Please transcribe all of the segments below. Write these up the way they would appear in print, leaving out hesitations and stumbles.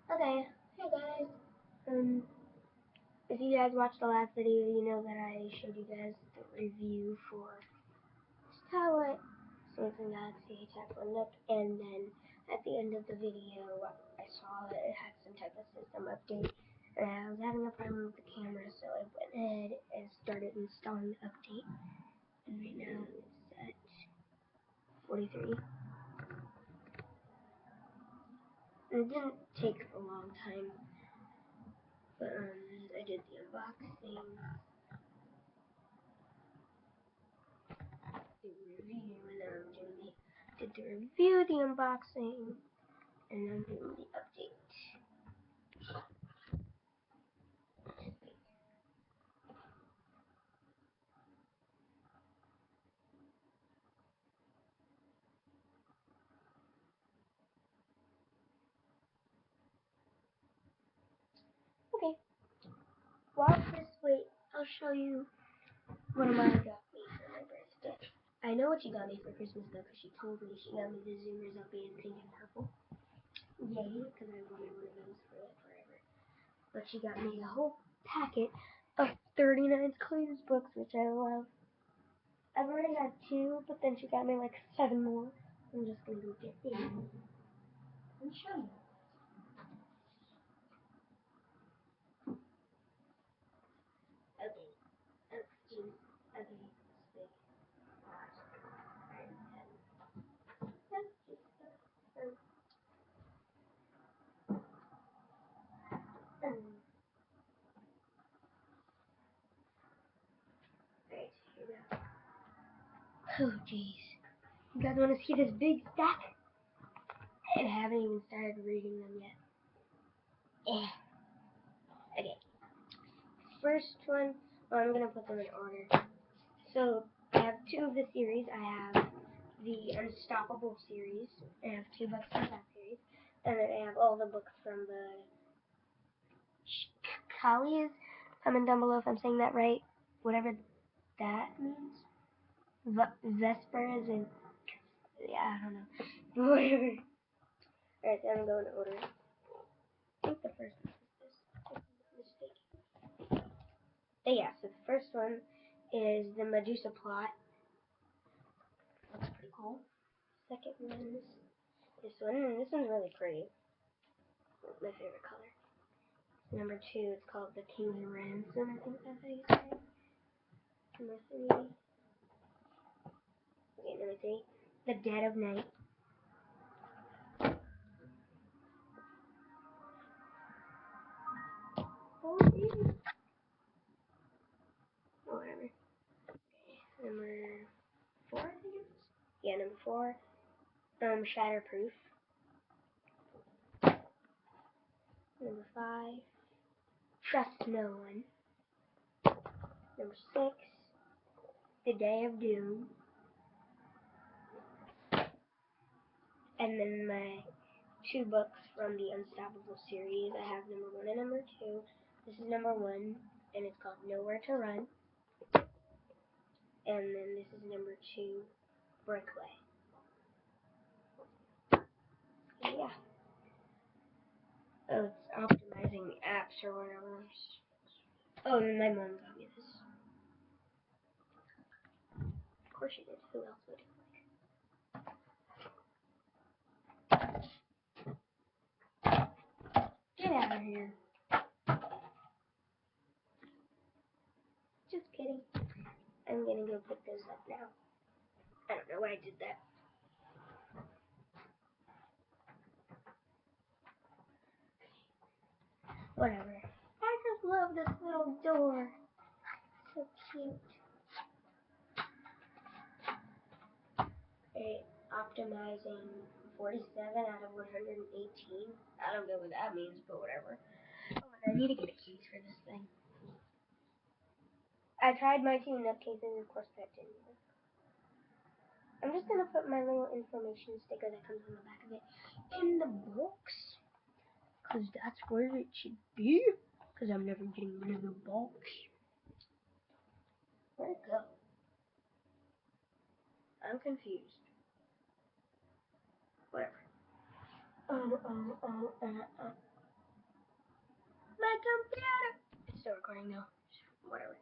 Okay, hey guys. If you guys watched the last video, you know that I showed you guys the review for this tablet, Samsung Galaxy A Nook, and then at the end of the video, I saw that it had some type of system update, and I was having a problem with the camera, so I went ahead and started installing the update, and right now it's at 43. And it didn't take a long time, but I did the unboxing. The review, and then I'm doing did the review, the unboxing, and then doing the update. Okay, while this wait, I'll show you what Mama got me for my birthday. I know what she got me for Christmas though, because she told me she got me the Zoomers LP in pink and purple. Yay, because I wanted one of those for like forever. But she got me a whole packet of 39 Clues books, which I love. I've already had 2, but then she got me like 7 more. I'm just gonna go get them and show you. Okay, let's do big. Right, here we go. Oh, jeez. You guys want to see this big stack? I haven't even started reading them yet. Okay. First one, I'm going to put them in order. So, I have 2 of the series. I have the Unstoppable series. I have 2 books from that series. And then I have all the books from the Kali's. Comment down below if I'm saying that right. Whatever that means. Vespers and yeah, I don't know. Whatever. Alright, then I'm going to order. I think the first one is this. Mistake. Yeah, so the first one is the Medusa plot. Looks pretty cool. Second one is this one, and this one's really pretty. It's my favorite color. Number 2, it's called The King's Ransom, I think that's how you say it. Number 3. Okay, number 3. The Dead of Night. Oh, whatever. Okay, number 4, I think it is. Yeah, number 4. Shatterproof. Number 5. Trust No One. Number 6. The Day of Doom. And then my 2 books from the Unstoppable series. I have number 1 and number 2. This is number 1, and it's called Nowhere to Run. And then this is number 2, Breakaway. Yeah. Oh, it's optimizing apps or whatever. Oh, and my mom got me this. Of course she did. Who else would? Get out of here. Just kidding. I'm gonna go pick those up now. I don't know why I did that. Whatever. I just love this little door. So cute. Okay, optimizing 47 out of 118. I don't know what that means, but whatever. Oh, and I need to get a case for this thing. I tried my 2 nut cases, of course that didn't work. I'm just gonna put my little information sticker that comes on the back of it in the box, cause that's where it should be. Cause I'm never getting rid of the box. Where'd it go? I'm confused. Whatever. computer. It's still recording though. Whatever.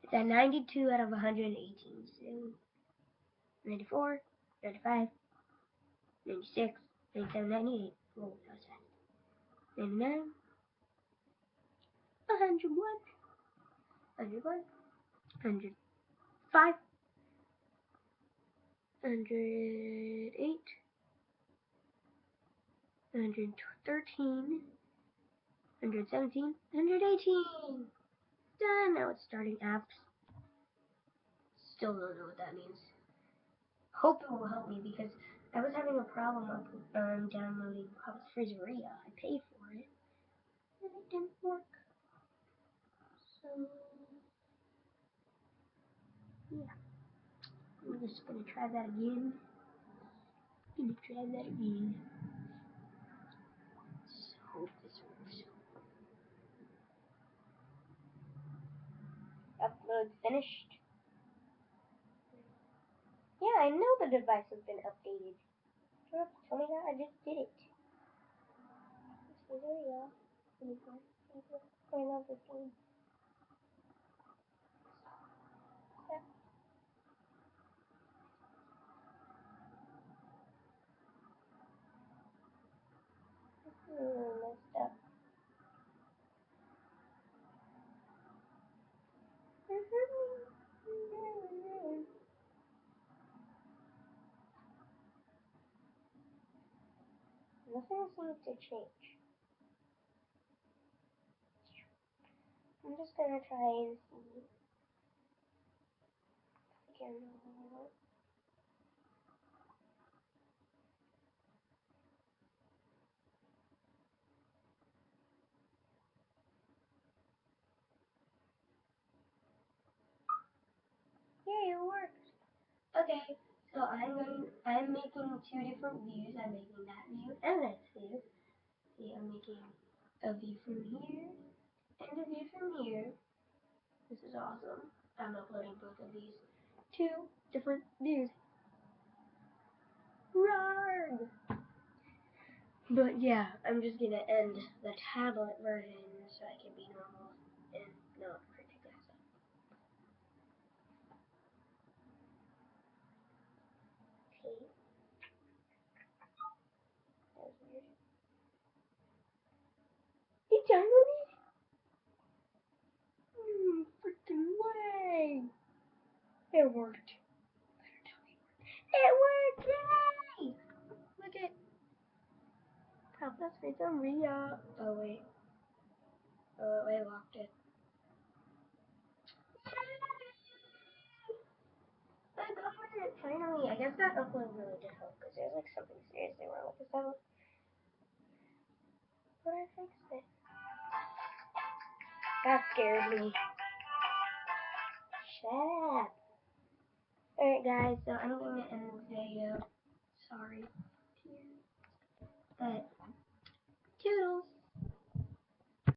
It's at 92 out of 118. So 94, 95, 96, 97, 98. Whoa, that was fast. 99, 101, 101, 105, 108, 113, 117, 118. Done. Now it's starting apps. Still don't know what that means. Hope it will help me because I was having a problem downloading Hobbit's Frizzeria. I paid for it and it didn't work. So yeah, I'm just gonna try that again. So hope this works. Upload finished. Yeah, I know the device has been updated. You don't have to tell me that. I just did it. Frizzeria. I love this game. Messed up. Nothing seems to change. I'm just gonna try and see again. Yay, it worked. Okay, so I'm making two different views. I'm making that view and that view. See, I'm making a view from here and a view from here. This is awesome. I'm uploading both of these two different views. Roar! But yeah, I'm just gonna end the tablet version so I can be normal and not ridiculous. Okay, that was weird. It downloaded? Freaking way! It worked. It worked! Yay! Look at Papa Pizzeria. Oh wait. Oh wait, I locked it. I uploaded it finally. I guess that upload really did help because there's like something seriously wrong with this level. But I fixed it. That scared me. Shut up. Alright guys, so I'm going to end this video. Sorry. But, toodles.